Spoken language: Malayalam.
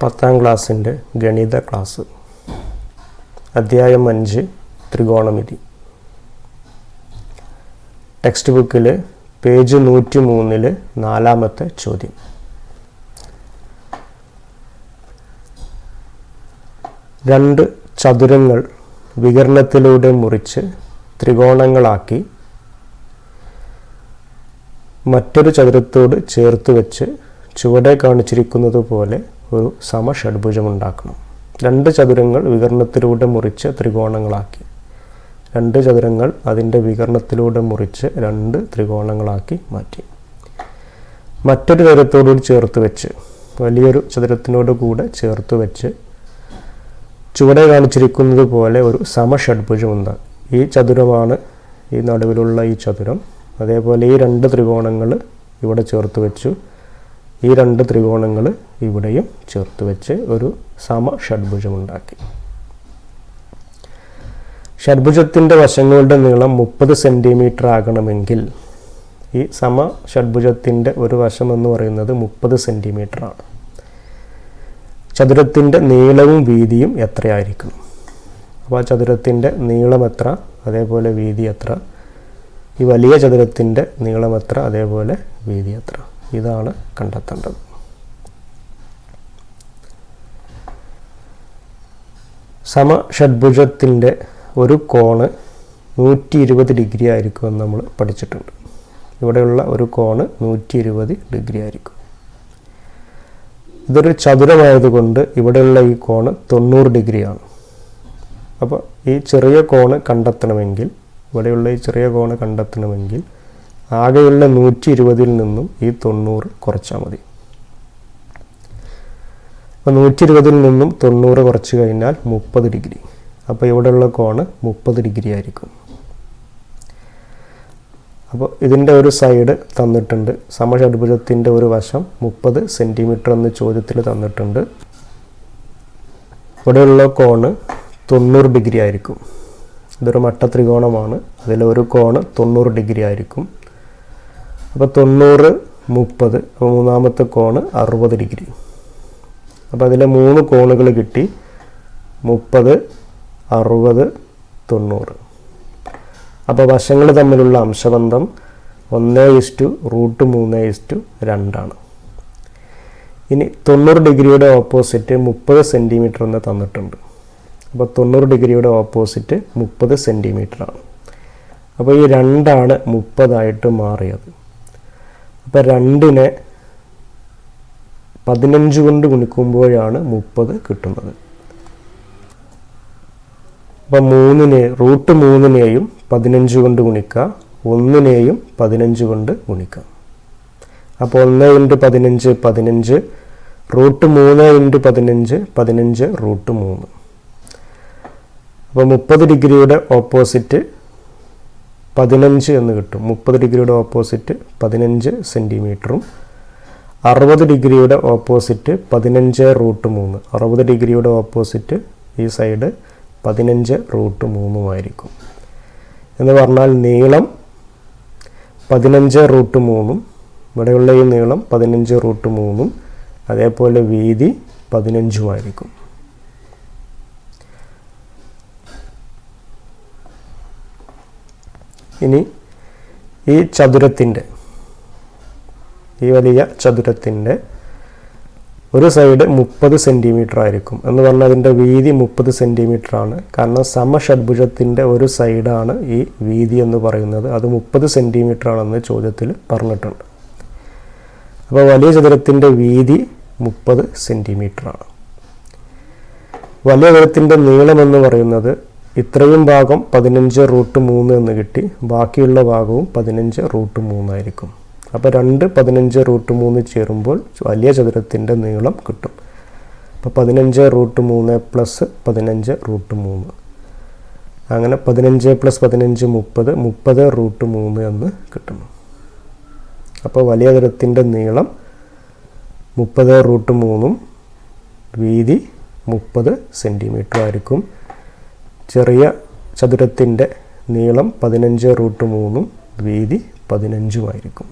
10ാം ക്ലാസ്സിൻ്റെ ഗണിത ക്ലാസ് അധ്യായം 5 ത്രികോണമിതി. ടെക്സ്റ്റ് ബുക്കിൽ പേജ് 103 4ാമത്തെ ചോദ്യം. രണ്ട് ചതുരങ്ങൾ വികരണത്തിലൂടെ മുറിച്ച് ത്രികോണങ്ങളാക്കി മറ്റൊരു ചതുരത്തോട് ചേർത്ത് വെച്ച് ചുവടെ കാണിച്ചിരിക്കുന്നത് പോലെ ഒരു സമഷഡ്ഭുജം ഉണ്ടാക്കണം. രണ്ട് ചതുരങ്ങൾ വികരണത്തിലൂടെ മുറിച്ച് ത്രികോണങ്ങളാക്കി. രണ്ട് ചതുരങ്ങൾ അതിൻ്റെ വികരണത്തിലൂടെ മുറിച്ച് രണ്ട് ത്രികോണങ്ങളാക്കി മാറ്റി. മറ്റൊരു ചതുരത്തോടുകൂടി ചേർത്ത് വെച്ച്, വലിയൊരു ചതുരത്തിനോട് കൂടെ ചേർത്ത് വെച്ച് ചുവടെ കാണിച്ചിരിക്കുന്നത് പോലെ ഒരു സമഷഡ്ഭുജമുണ്ട്. ഈ ചതുരമാണ് ഈ നടുവിലുള്ള ഈ ചതുരം. അതേപോലെ ഈ രണ്ട് ത്രികോണങ്ങൾ ഇവിടെ ചേർത്ത് വെച്ചു. ഈ രണ്ട് ത്രികോണങ്ങൾ ഇവിടെയും ചേർത്ത് വെച്ച് ഒരു സമഷഡ്ഭുജമുണ്ടാക്കി. ഷഡ്ഭുജത്തിൻ്റെ വശങ്ങളുടെ നീളം 30 സെൻറ്റിമീറ്റർ ആകണമെങ്കിൽ ഈ സമഷഡ്ഭുജത്തിൻ്റെ ഒരു വശം എന്ന് പറയുന്നത് 30 സെൻറ്റിമീറ്ററാണ്. ചതുരത്തിൻ്റെ നീളവും വീതിയും എത്രയായിരിക്കും? അപ്പോൾ ആ ചതുരത്തിൻ്റെ നീളം എത്ര, അതേപോലെ വീതി എത്ര? ഈ വലിയ ചതുരത്തിൻ്റെ നീളം എത്ര, അതേപോലെ വീതി എത്ര? ഇതാണ് കണ്ടെത്തേണ്ടത്. സമഷഡ്ഭുജത്തിൻ്റെ ഒരു കോണ് 120 ഡിഗ്രി ആയിരിക്കുമെന്ന് നമ്മൾ പഠിച്ചിട്ടുണ്ട്. ഇവിടെയുള്ള ഒരു കോണ് 120 ഡിഗ്രി ആയിരിക്കും. ഇതൊരു ചതുരമായതുകൊണ്ട് ഇവിടെയുള്ള ഈ കോണ് 90 ഡിഗ്രിയാണ്. അപ്പോൾ ഈ ചെറിയ കോണ് കണ്ടെത്തണമെങ്കിൽ, ഇവിടെയുള്ള ഈ ചെറിയ കോണ് കണ്ടെത്തണമെങ്കിൽ ആകെയുള്ള 120 നിന്നും ഈ 90 കുറച്ചാൽ മതി. അപ്പോൾ 120 നിന്നും 90 കുറച്ച് കഴിഞ്ഞാൽ 30 ഡിഗ്രി. അപ്പോൾ ഇവിടെയുള്ള കോണ് 30 ഡിഗ്രി ആയിരിക്കും. അപ്പോൾ ഇതിൻ്റെ ഒരു സൈഡ് തന്നിട്ടുണ്ട്. സമഷഡ്ഭുജത്തിൻ്റെ ഒരു വശം 30 സെൻറ്റിമീറ്റർ എന്ന് ചോദ്യത്തിൽ തന്നിട്ടുണ്ട്. ഇവിടെയുള്ള കോണ് 90 ഡിഗ്രി ആയിരിക്കും. ഇതൊരു മട്ട ത്രികോണമാണ്. അതിലൊരു കോണ് 90 ഡിഗ്രി ആയിരിക്കും. അപ്പോൾ 90 30, അപ്പോൾ മൂന്നാമത്തെ കോണ് 60 ഡിഗ്രി. അപ്പോൾ അതിലെ 3 കോണുകൾ കിട്ടി: 30, 60, 90. അപ്പോൾ വശങ്ങൾ തമ്മിലുള്ള അംശബന്ധം 1:√3:2 ആണ്. ഇനി 90 ഡിഗ്രിയുടെ ഓപ്പോസിറ്റ് 30 സെൻറ്റിമീറ്റർ എന്ന് തന്നിട്ടുണ്ട്. അപ്പോൾ 90 ഡിഗ്രിയുടെ ഓപ്പോസിറ്റ് 30 സെൻറ്റിമീറ്റർ ആണ്. അപ്പോൾ ഈ 2 30 മാറിയത്. അപ്പോൾ 2നെ 15 കൊണ്ട് ഗുണിക്കുമ്പോഴാണ് 30 കിട്ടുന്നത്. അപ്പോൾ √3-നെയും 15 കൊണ്ട് ഗുണിക്കുക, 1-നെയും 15 കൊണ്ട് ഗുണിക്കുക. അപ്പോൾ 1 × 15 15, √3 × 15 15 √3. അപ്പോൾ 30 ഡിഗ്രിയുടെ ഓപ്പോസിറ്റ് 15 എന്ന് കിട്ടും. 30 ഡിഗ്രിയുടെ ഓപ്പോസിറ്റ് 15 സെൻറ്റിമീറ്ററും 60 ഡിഗ്രിയുടെ ഓപ്പോസിറ്റ് 15√3. 60 ഡിഗ്രിയുടെ ഓപ്പോസിറ്റ് ഈ സൈഡ് 15√3 ആയിരിക്കും. എന്ന് പറഞ്ഞാൽ നീളം 15√3, ഇവിടെയുള്ള ഈ നീളം 15√3, അതേപോലെ വീതി 15 ആയിരിക്കും. ഇനി ഈ ചതുരത്തിൻ്റെ, ഈ വലിയ ചതുരത്തിൻ്റെ ഒരു സൈഡ് 30 സെൻറ്റിമീറ്റർ ആയിരിക്കും. എന്ന് പറഞ്ഞാൽ അതിൻ്റെ വീതി 30 സെൻറ്റിമീറ്റർ ആണ്. കാരണം സമഷഡ്ഭുജത്തിൻ്റെ ഒരു സൈഡാണ് ഈ വീതി എന്ന് പറയുന്നത്. അത് 30 സെൻറ്റിമീറ്റർ ആണെന്ന് ചോദ്യത്തിൽ പറഞ്ഞിട്ടുണ്ട്. അപ്പോൾ വലിയ ചതുരത്തിൻ്റെ വീതി 30 സെൻറ്റിമീറ്റർ ആണ്. വലിയ ചതുരത്തിൻ്റെ നീളം എന്ന് പറയുന്നത് ഇത്രയും ഭാഗം 15√3 എന്ന് കിട്ടി. ബാക്കിയുള്ള ഭാഗവും 15√3 ആയിരിക്കും. അപ്പോൾ 2 15√3 ചേരുമ്പോൾ വലിയ ചതുരത്തിൻ്റെ നീളം കിട്ടും. അപ്പോൾ 15√3 + 15√3, അങ്ങനെ 15 + 15 30, 30√3 എന്ന് കിട്ടുന്നു. അപ്പോൾ വലിയ ചതുരത്തിൻ്റെ നീളം 30√3, വീതി 30 സെൻറ്റിമീറ്റർ ആയിരിക്കും. ചെറിയ ചതുരത്തിൻ്റെ നീളം 15√3, വീതി 15 ആയിരിക്കും.